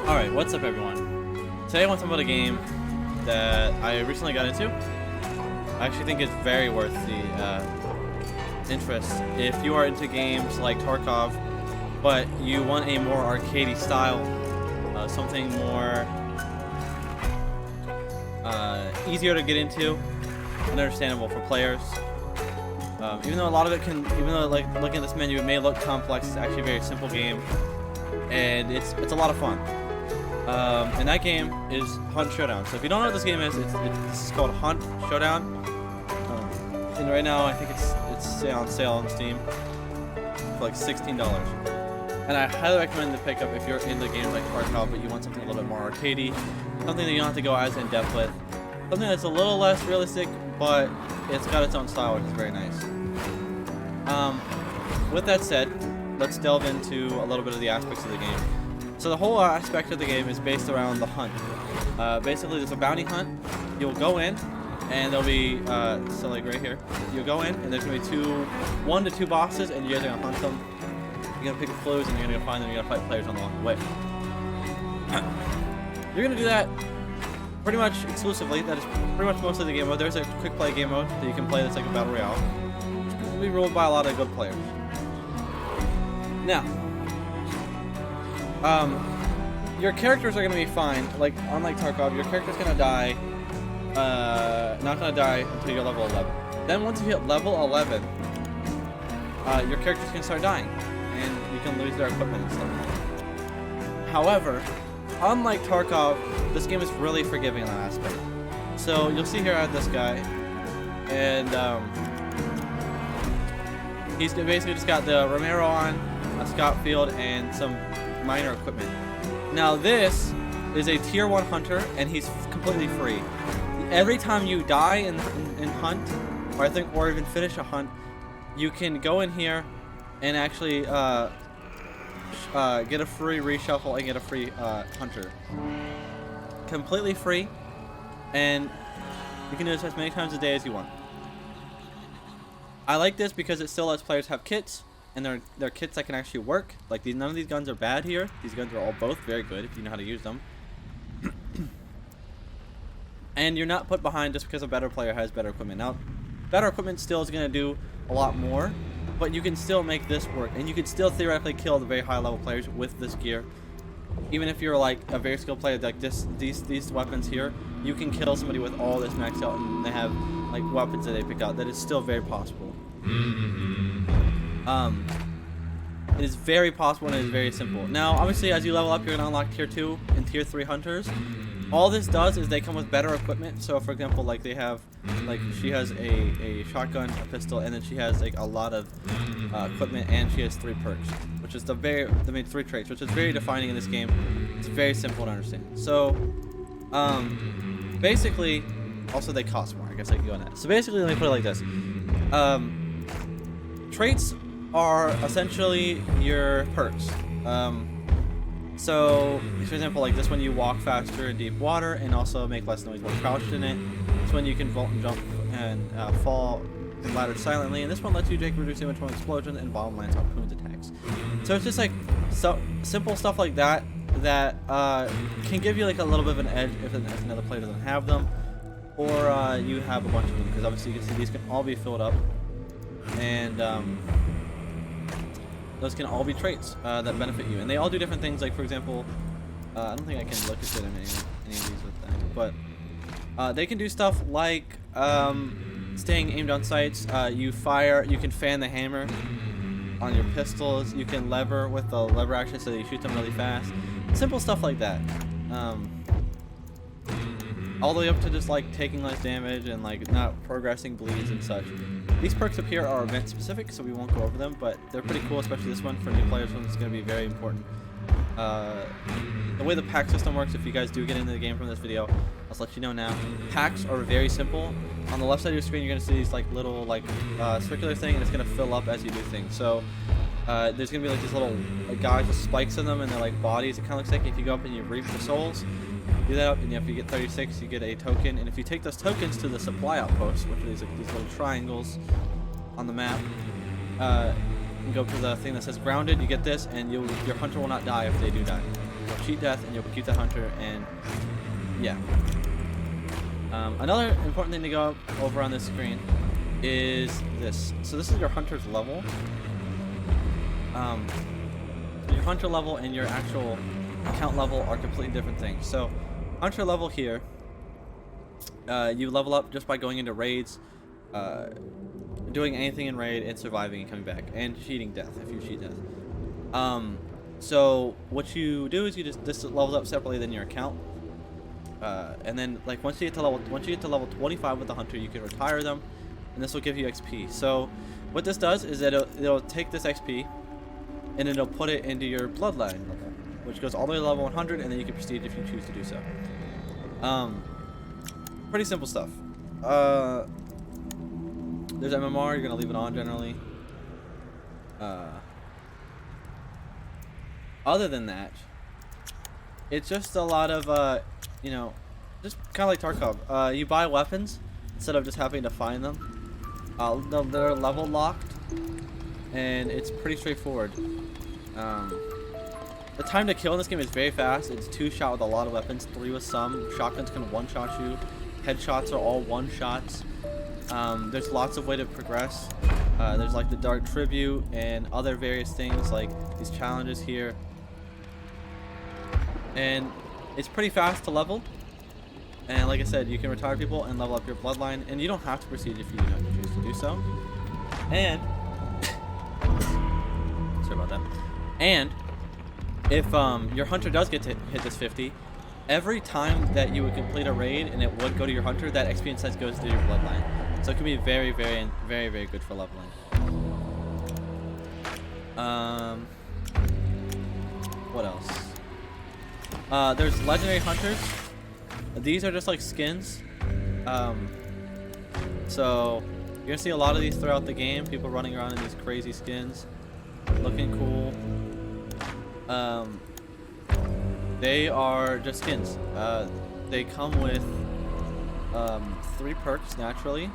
Alright, what's up everyone? Today I want to talk about a game that I recently got into. I actually think it's very worth the interest. If you are into games like Tarkov, but you want a more arcadey style, something more easier to get into and understandable for players. Even though a lot of it can, even though like looking at this menu, it may look complex, it's actually a very simple game, and it's a lot of fun. And that game is Hunt Showdown. So if you don't know what this game is, this is called Hunt Showdown. And right now I think it's on sale on Steam for like $16. And I highly recommend to pick up if you're into games like Tarkov, but you want something a little bit more arcadey, something that you don't have to go as in depth with, something that's a little less realistic, but it's got its own style, which is very nice. With that said, let's delve into a little bit of the aspects of the game. So the whole aspect of the game is based around the hunt. Basically, there's a bounty hunt. You'll go in, and there'll be, so like right here, you'll go in, and there's going to be 1 to 2 bosses, and you guys are going to hunt them. You're going to pick clues, and you're going to find them, and you're going to fight players along the way. You're going to do that pretty much exclusively. That is pretty much most of the game mode. There's a quick play game mode that you can play that's like a battle royale. It'll be ruled by a lot of good players. Now, your characters are going to be fine. Like, unlike Tarkov, your character's going to die, not going to die until you're level 11. Then once you hit level 11, your characters can start dying, and you can lose their equipment and stuff. However, unlike Tarkov, this game is really forgiving in that aspect. So you'll see here I have this guy, and he's basically just got the Romero on, a Scott Field, and some minor equipment. Now this is a tier 1 hunter, and he's completely free. Every time you die in hunt, or even finish a hunt, you can go in here and actually get a free reshuffle and get a free hunter. Completely free, and you can do this as many times a day as you want. I like this because it still lets players have kits, and they're kits that can actually work. Like none of these guns are bad here. These guns are all both very good if you know how to use them. And you're not put behind just because a better player has better equipment. Now, better equipment still is going to do a lot more, but you can still make this work, and you can still theoretically kill the very high level players with this gear. Even if you're like a very skilled player like these weapons here, you can kill somebody with all this maxed out, and they have like weapons that they picked out. That is still very possible. It is very possible, and it is very simple. Now, obviously, as you level up, you're going to unlock tier 2 and tier 3 hunters. All this does is they come with better equipment. So, for example, like they have, like she has a shotgun, a pistol, and then she has like a lot of equipment, and she has 3 perks, which is the main 3 traits, which is very defining in this game. It's very simple to understand. So, basically, also they cost more. I guess I can go on that. So basically, let me put it like this. Traits are essentially your perks. So, for example, like this one, you walk faster in deep water and also make less noise while crouched in it. This one you can vault and jump and fall and ladder silently. And this one lets you reduce damage from explosions and bomb lands harpoons attacks. So it's just like simple stuff like that can give you like a little bit of an edge if another player doesn't have them, or you have a bunch of them, because obviously you can see these can all be filled up, and those can all be traits that benefit you, and they all do different things. Like, for example, I don't think I can look at any of these with them, but they can do stuff like staying aimed on sights. You can fan the hammer on your pistols. You can lever with the lever action so that you shoot them really fast. Simple stuff like that. All the way up to just like taking less damage and like not progressing bleeds and such. These perks up here are event specific, so we won't go over them, but they're pretty cool, especially this one for new players. It's going to be very important. The way the pack system works, if you guys do get into the game from this video, I'll let you know now. Packs are very simple. On the left side of your screen, you're going to see these like little like circular thing, and it's going to fill up as you do things. So there's going to be like these little guys with spikes in them, and they're like bodies. It kind of looks like if you go up and you reap the souls. Do that up, and if you get 36, you get a token. And if you take those tokens to the supply outpost, which are these little triangles on the map, and go to the thing that says grounded, you get this, and your hunter will not die if they do die. you'll cheat death, and you'll keep the hunter, and yeah. Another important thing to go over on this screen is this. So this is your hunter's level. Your hunter level and your actual account level are completely different things. So hunter level here, you level up just by going into raids, doing anything in raid, and surviving and coming back, and cheating death if you cheat death. So what you do is this levels up separately than your account, and then like once you get to level 25 with the hunter, you can retire them, and this will give you XP. So what this does is that it'll take this XP and it'll put it into your bloodline level, which goes all the way to level 100, and then you can proceed if you choose to do so. Pretty simple stuff. There's MMR, you're gonna leave it on generally. Other than that, it's just a lot of you know, just kind of like Tarkov. You buy weapons instead of just having to find them. They're level locked, and it's pretty straightforward. The time to kill in this game is very fast. It's 2-shot with a lot of weapons, 3 with some. Shotguns can 1-shot you. Headshots are all 1-shots. There's lots of way to progress. There's like the Dark Tribute and other various things like these challenges here. And it's pretty fast to level. And like I said, you can retire people and level up your bloodline, and you don't have to proceed if you don't choose to do so. And sorry about that. And if your hunter does get to hit this 50, every time that you would complete a raid and it would go to your hunter, that XP instead goes to your bloodline. So it can be very, very, very, very good for leveling. What else? There's legendary hunters. These are just like skins. So you're gonna see a lot of these throughout the game. People running around in these crazy skins, looking cool. They are just skins. They come with 3 perks naturally.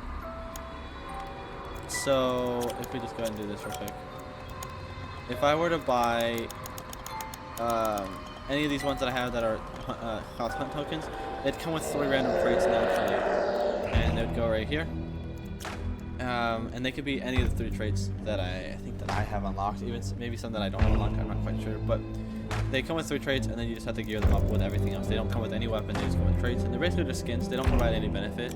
So if we just go ahead and do this real quick. If I were to buy any of these ones that I have that are hunt tokens, they'd come with 3 random traits naturally, and they'd go right here. And they could be any of the 3 traits that I think that I have unlocked, even maybe some that I don't have unlocked, I'm not quite sure, but they come with 3 traits, and then you just have to gear them up with everything else. They don't come with any weapon, they just come with traits, and they're basically just skins. They don't provide any benefit,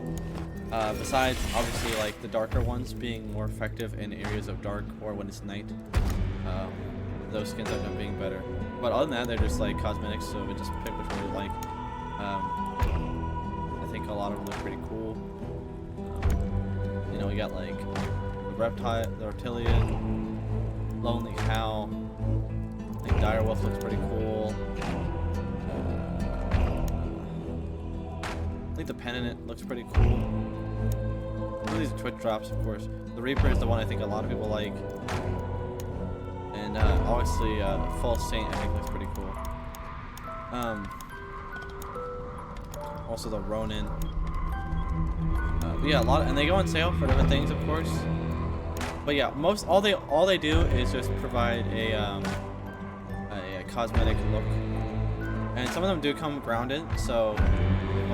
besides obviously like the darker ones being more effective in areas of dark or when it's night. Those skins end up being better, but other than that, they're just like cosmetics, so we just pick which one you like. I think a lot of them look pretty cool. You know, we got like the reptile, the reptilian, lonely cow. I think direwolf looks pretty cool. I think the penitent looks pretty cool. These are Twitch drops, of course. The Reaper is the one I think a lot of people like. And obviously, False Saint I think looks pretty cool. Also the Ronin. But yeah, a lot, and they go on sale for different things, of course. But yeah, all they do is just provide a cosmetic look, and some of them do come grounded. So,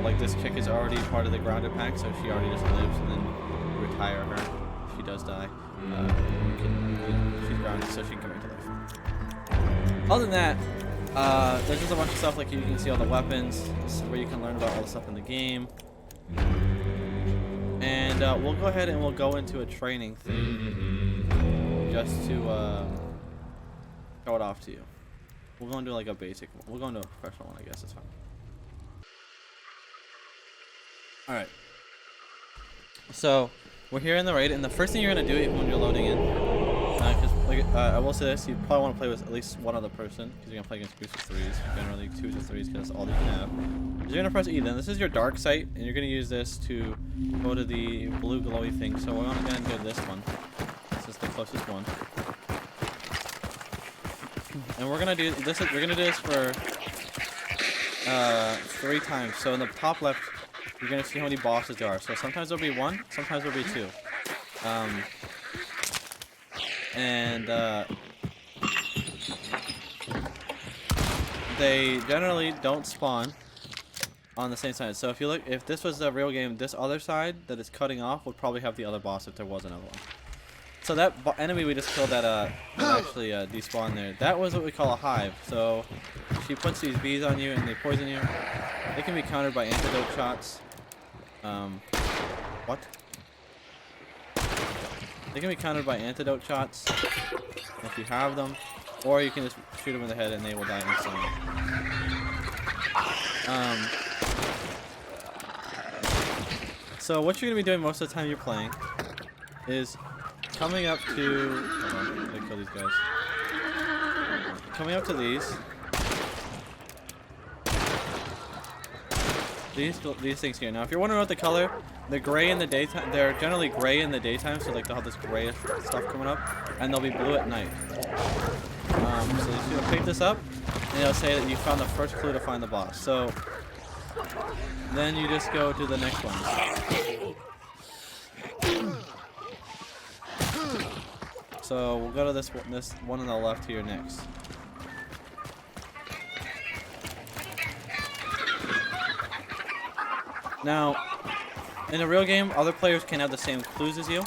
like this chick is already part of the grounded pack, so she already just lives, and then you retire her if she does die. She's grounded, so she can come back to life. Other than that, there's just a bunch of stuff like you can see all the weapons. This is where you can learn about all the stuff in the game. And we'll go ahead and we'll go into a training thing just to show it off to you. We'll go into like a basic one. We'll go into a professional one, I guess. It's fine. Alright. So, we're here in the raid, and the first thing you're going to do when you're loading in, because I will say this, you probably want to play with at least one other person, because you're going to play against groups of 3s, generally 2s or 3s, because that's all you can have. So you're going to press E, then this is your dark sight, and you're going to use this to go to the blue glowy thing. So we're going to go ahead and go to this one. This is the closest one. And we're going to do this, we're going to do this for 3 times. So in the top left, you're going to see how many bosses there are. So sometimes there'll be 1, sometimes there'll be 2. they generally don't spawn on the same side. So if you look, if this was a real game, this other side that is cutting off would probably have the other boss if there was another one. So that enemy we just killed that actually despawned there, that was what we call a hive. So she puts these bees on you and they poison you. They can be countered by antidote shots. What? They can be countered by antidote shots if you have them, or you can just shoot them in the head and they will die instantly. So what you're gonna be doing most of the time you're playing is coming up to, hold on, let me kill these guys. Coming up to these things here. Now, if you're wondering about the color, they're gray in the daytime. They're generally gray in the daytime, so like they'll have this grayish stuff coming up, and they'll be blue at night. So you're just gonna pick this up, and it'll say that you found the first clue to find the boss. So then you just go to the next one. So we'll go to this one on the left here next. Now, in a real game, other players can have the same clues as you.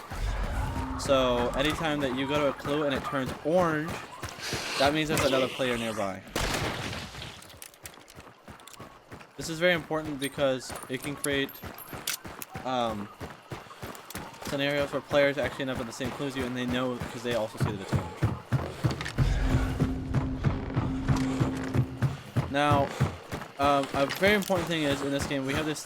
So anytime that you go to a clue and it turns orange, that means there's another player nearby. This is very important because it can create scenarios where players actually end up with the same clues as you, and they know because they also see that it's orange. Now, a very important thing is in this game we have these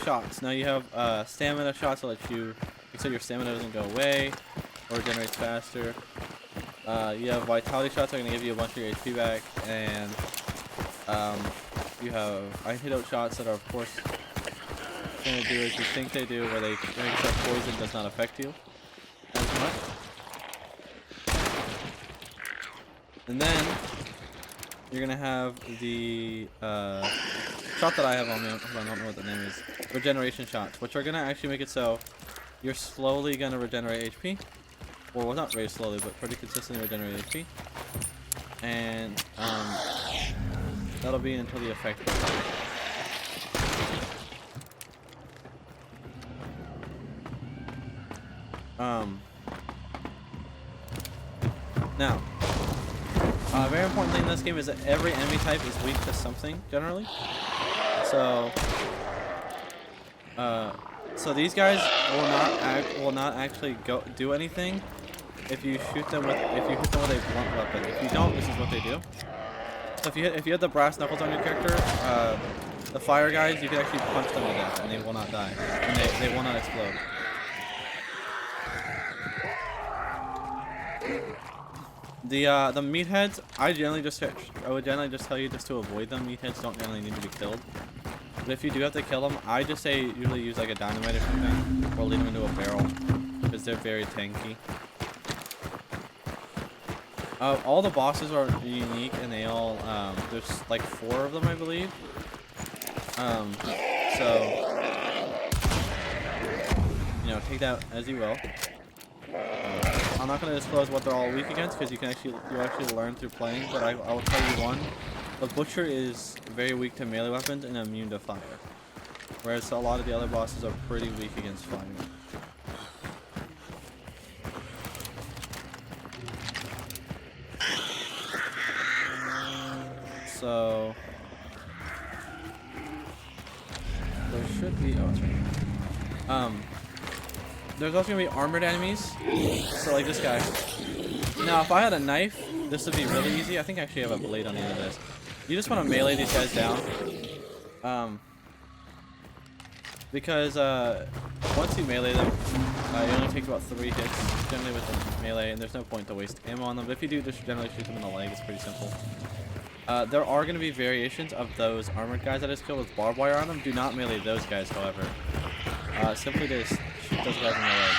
shots. Now you have stamina shots that let you, so your stamina doesn't go away or generates faster. You have vitality shots that are going to give you a bunch of your HP back, and you have antidote shots that are of course going to do as you think they do, where they make sure poison does not affect you as much. And then you're going to have the shot that I have on me, I don't know what the name is, regeneration shots, which are going to actually make it so you're slowly going to regenerate HP. Well, not very slowly, but pretty consistently regenerate HP. And that'll be until the effect goes out. Now, a very important thing in this game is that every enemy type is weak to something, generally. So these guys will not actually do anything if you shoot them with a blunt weapon. If you don't, this is what they do. So if you have the brass knuckles on your character, the fire guys, you can actually punch them to death and they will not die, and they will not explode. The meatheads, I would generally just tell you just to avoid them. Meatheads don't generally need to be killed. But if you do have to kill them, I just say usually use like a dynamite or something, or lead them into a barrel, because they're very tanky. All the bosses are unique, and they all, there's like 4 of them, I believe. So, you know, take that as you will. I'm not going to disclose what they're all weak against, because you'll actually learn through playing, but I will tell you one. The Butcher is very weak to melee weapons and immune to fire, whereas a lot of the other bosses are pretty weak against fire. So there should be, oh, it's right here. There's also gonna be armored enemies, so like this guy. Now, if I had a knife, this would be really easy. I think I actually have a blade on the end of this. You just want to melee these guys down, because once you melee them, it only takes about 3 hits generally with the melee, and there's no point to waste ammo on them. But if you do, just generally shoot them in the leg. It's pretty simple. There are going to be variations of those armored guys that I just killed with barbed wire on them. Do not melee those guys, however. Simply just shoot those guys in the leg.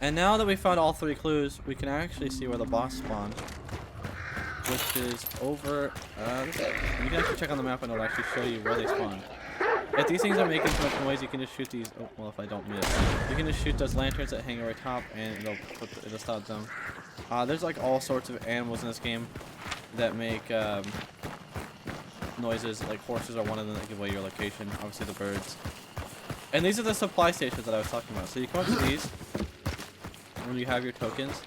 And now that we found all 3 clues, we can actually see where the boss spawned, which is over. You can actually check on the map and it'll actually show you where they spawned. If these things are making too much noise, you can just shoot these. Oh, well, if I don't miss, you can just shoot those lanterns that hang over top, and it'll stop them. There's like all sorts of animals in this game that make noises. Like horses are one of them that give away your location. Obviously the birds. And these are the supply stations that I was talking about. So you come up to these when you have your tokens.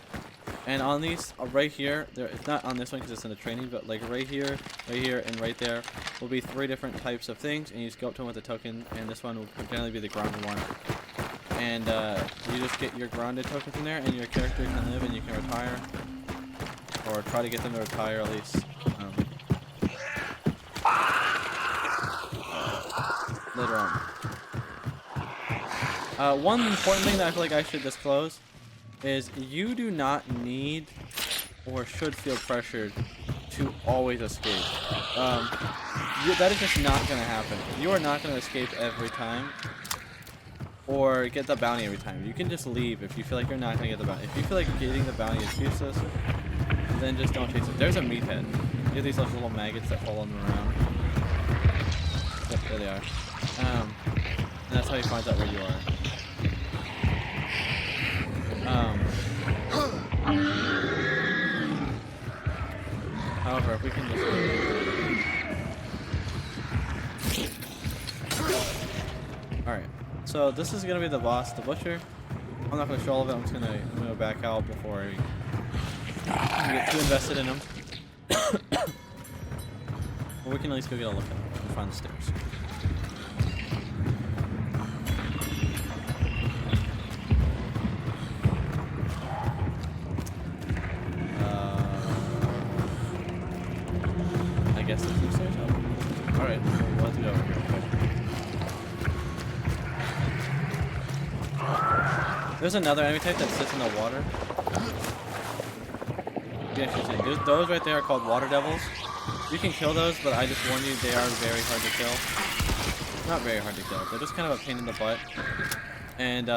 And on these, right here, it's not on this one because it's in the training, but like right here, and right there will be 3 different types of things, and you just go up to them with a token, and this one will generally be the grounded one. And you just get your grounded token from there, and your character can live and you can retire, or try to get them to retire at least. Later on. One important thing that I feel like I should disclose is you do not need or should feel pressured to always escape. That is just not going to happen. You are not going to escape every time or get the bounty every time. You can just leave if you feel like you're not going to get the bounty. If you feel like getting the bounty is useless, then just don't chase it. There's a meathead. You have these little maggots that follow them around. Yep, there they are. And that's how he finds out where you are. However, if we can just... Alright, so this is going to be the boss, the butcher. I'm not going to show all of it, I'm just going to back out before I get too invested in him. But we can at least go get a look at him and find the stairs. I guess it's the stairs. Oh. Alright, we'll have to go over here. There's another enemy type that sits in the water. You actually see, those right there are called water devils. You can kill those, but I just warn you, they are very hard to kill. Not very hard to kill. They're just kind of a pain in the butt. And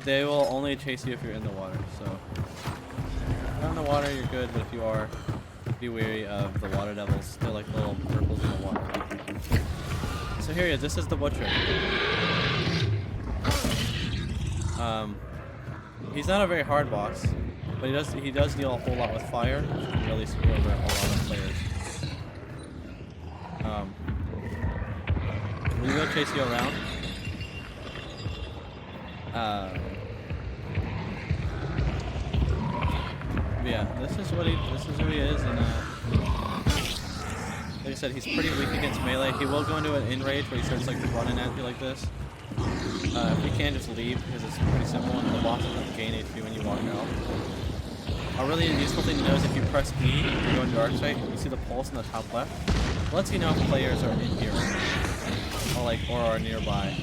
they will only chase you if you're in the water. So if you're in the water, you're good, but if you are, be wary of the water devils. They're like little purples in the water. So here he is. This is the butcher. He's not a very hard boss, but he does deal a whole lot with fire, which can really screw over a lot of players. We will chase you around. Yeah, this is who he is, and like I said, he's pretty weak against melee. He will go into an in-rage where he starts like running at you like this. If you can, just leave because it's pretty simple, and the boss doesn't gain HP when you walk out. A really useful thing to know is if you press E to go into dark sight, you see the pulse in the top left. It lets you know if players are in here or are nearby.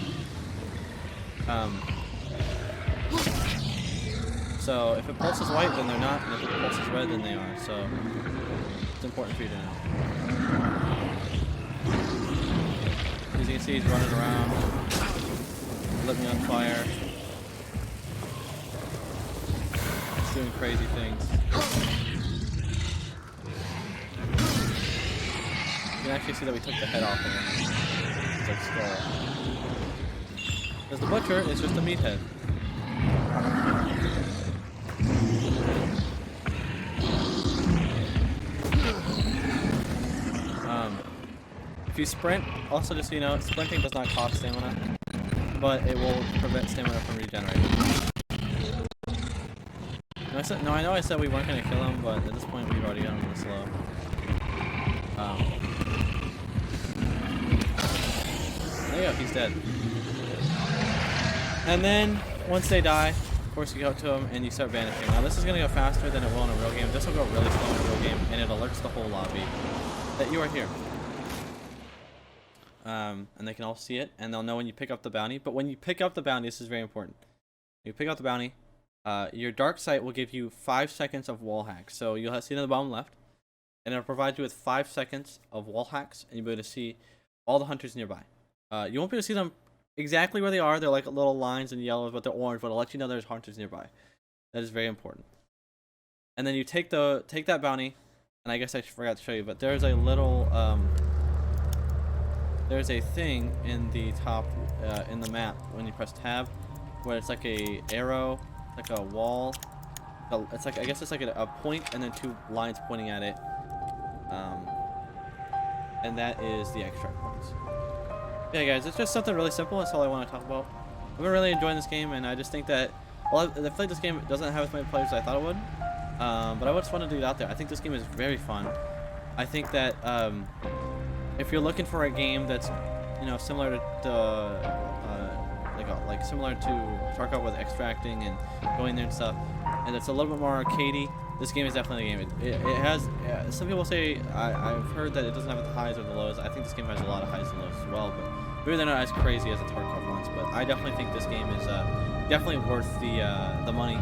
So if it pulses white, then they're not, and if it pulses red, then they are. So it's important for you to know. As you can see, he's running around, lit me on fire. He's doing crazy things. You can actually see that we took the head off of him. It's like skull. Because the butcher is just a meathead. If you sprint, also just so you know, sprinting does not cost stamina, but it will prevent stamina from regenerating. No, I know I said we weren't going to kill him, but at this point we've already gotten him this low. There you go, he's dead. And then, once they die, of course you go up to them and you start vanishing. Now this is going to go faster than it will in a real game. This will go really slow in a real game, and it alerts the whole lobby that you are here. And they can all see it, and they'll know when you pick up the bounty. But when you pick up the bounty, this is very important. When you pick up the bounty, your dark sight will give you 5 seconds of wall hacks. So you'll see it on the bottom left, and it'll provide you with 5 seconds of wall hacks, and you'll be able to see all the hunters nearby. You won't be able to see them exactly where they are. They're like little lines in yellow, but they're orange, but it'll let you know there's hunters nearby. That is very important. And then you take that bounty, and I guess I forgot to show you, but there's a little there's a thing in the top in the map when you press tab where it's like a arrow, like a wall, it's like, I guess it's like a point and then 2 lines pointing at it. And that is the extract points. Yeah, guys, it's just something really simple. That's all I want to talk about. I've been really enjoying this game, and I just think that, well, I feel like this game doesn't have as many players as I thought it would. But I just want to do it out there. I think this game is very fun. I think that if you're looking for a game that's, you know, similar to like similar to Tarkov with extracting and going there and stuff, and it's a little bit more arcadey, this game is definitely the game. It has, some people say, I've heard that it doesn't have the highs or the lows. I think this game has a lot of highs and lows as well, but maybe they're not as crazy as the Tarkov ones. But I definitely think this game is definitely worth the money.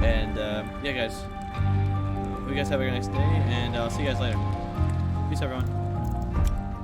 And yeah, guys, hope you guys have a nice day, and I'll see you guys later. Peace, everyone.